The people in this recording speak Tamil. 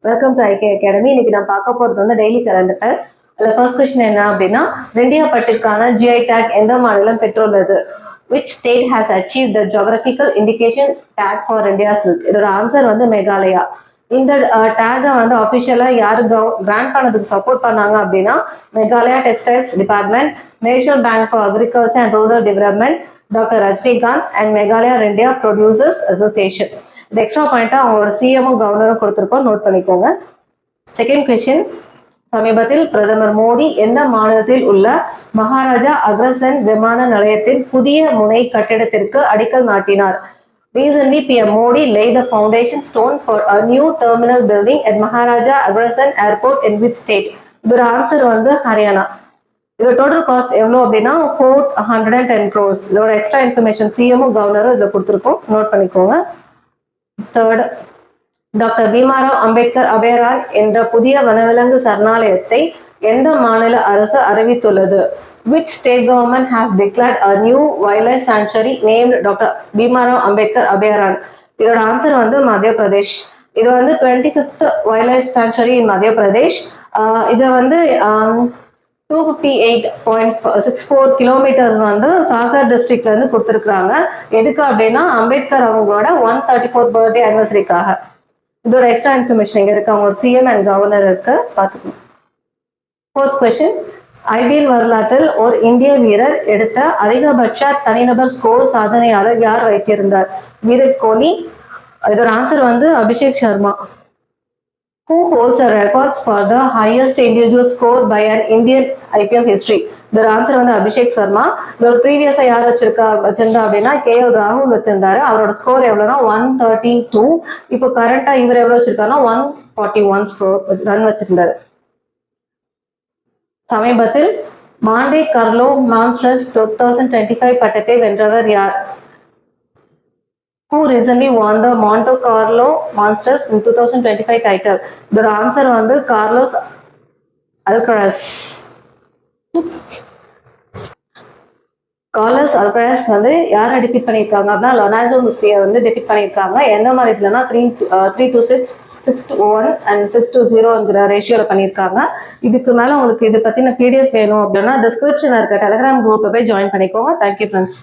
Welcome to ஐகே academy. இன்னைக்கு நான் பார்க்க போறது வந்து டெய்லி கரண்ட் அஃபேர்ஸ். அதில் ஃபர்ஸ்ட் கொஸ்டின் என்ன அப்படின்னா, வெந்தயப்பட்டுக்கான ஜிஐ டேக் எந்த மாநிலம் பெற்றுள்ளது? Which state has achieve the geographical indication take for India silk? இதோட ஆன்சர் வந்து மேகாலயா. இந்த டேகை வந்து அஃபிஷியலா யாரு கிராண்ட் பண்ணதுக்கு சப்போர்ட் பண்ணாங்க அப்படின்னா, Meghalaya textiles department, national bank for agriculture and rural development, doctor Rajinikanth and Meghalaya India producers association. இந்த எக்ஸ்ட்ரா பாயிண்டா அவங்களோட சிஎம்மும் கவர்னரும் கொடுத்துருக்கோம், நோட் பண்ணிக்கோங்க. செகண்ட் கொஸ்டின், சமீபத்தில் பிரதமர் மோடி எந்த மாநிலத்தில் உள்ள மகாராஜா அக்ரசென் விமான நிலையத்தின் புதிய முனை கட்டிடத்திற்கு அடிக்கல் நாட்டினார்? Recently, PM Modi laid the foundation stone for a new terminal building at Maharaja Agrasen Airport in which state? இதோட ஆன்சர் வந்து ஹரியானா. இதோட டோட்டல் காஸ்ட் எவ்வளோ அப்படின்னா 410 crores. இதோட எக்ஸ்ட்ரா இன்ஃபர்மேஷன் சிஎம்மும் கவர்னரும் இதில் கொடுத்துருக்கோம், நோட் பண்ணிக்கோங்க. தேர்ட், டாக்டர் பீமாராவ் அம்பேத்கர் அபயராய் என்ற புதிய வனவிலங்கு சரணாலயத்தை எந்த மாநில அரசு அறிவித்துள்ளது? Which state government has declared a new wildlife sanctuary named Dr. Bhimarao Ambedkar Abhayaran? இதோட ஆன்சர் வந்து மத்திய பிரதேஷ். இது வந்து 25th வைல்ட் சாங்சுரி இன் மத்திய பிரதேஷ். இதை வந்து 258.64 கிலோமீட்டர்ஸ் வந்து சாகர் டிஸ்ட்ரிக்ட்ல இருந்து கொடுத்துருக்காங்க. எதுக்கு அப்படின்னா அம்பேத்கர் அவங்களோட 134th பர்த்டே அனிவர்சரிக்காக. இதோட எக்ஸ்ட்ரா இன்ஃபர்மேஷன் இங்க இருக்கு, அவங்களோட சிஎம் அண்ட் கவர்னர் இருக்கு, பார்த்துக்கணும். ஃபோர்த் கொஸ்டின், ஐபிஎல் வரலாற்றில் ஒரு இந்திய வீரர் எடுத்த அதிகபட்ச தனிநபர் ஸ்கோர் சாதனையாளர் யார் வைத்திருந்தார்? விராட் கோலி. இதோட ஆன்சர் வந்து Abhishek Sharma. Who holds the records for the highest individual score by an Indian IPL history? இதோட ஆன்சர் வந்து அபிஷேக் சர்மா. இதோட ப்ரீவியஸா யார் வச்சிருந்தா அப்படின்னா கேஎல் ராகுல் வச்சிருந்தாரு. அவரோட ஸ்கோர் எவ்வளோனா 132. இப்போ கரண்டா இவர் எவ்வளவு வச்சிருக்காருன்னா 141 ஸ்கோர் ரன் வச்சிருந்தாரு. சமீபத்தில் மாண்டே கார்லோ மாஸ்டர்ஸ் 2025 பட்டத்தை வென்றவர் யார்? Who recently won the Monte Carlo Masters in 2025 title? The answer வந்து கார்லோஸ் அல்கராஸ். கார்லோஸ் அல்கராஸ் வந்து யாரை டிஃபீட் பண்ணியிருக்காங்க அப்படின்னா லொனால்டோ முஸ்லியை வந்து டிஃபீட் பண்ணியிருக்காங்க. எந்த மாதிரி இதுலன்னா 3-6, 6-1 அண்ட் 6-0 ரேஷியோல பண்ணியிருக்காங்க. இதுக்கு மேல உங்களுக்கு இதை பத்தின பிடிஎஃப் வேணும் அப்படின்னா டிஸ்கிரிப்ஷன்ல இருக்க டெலிகிராம் குரூப்ல போய் ஜாயின் பண்ணிக்கோங்க. Thank you friends.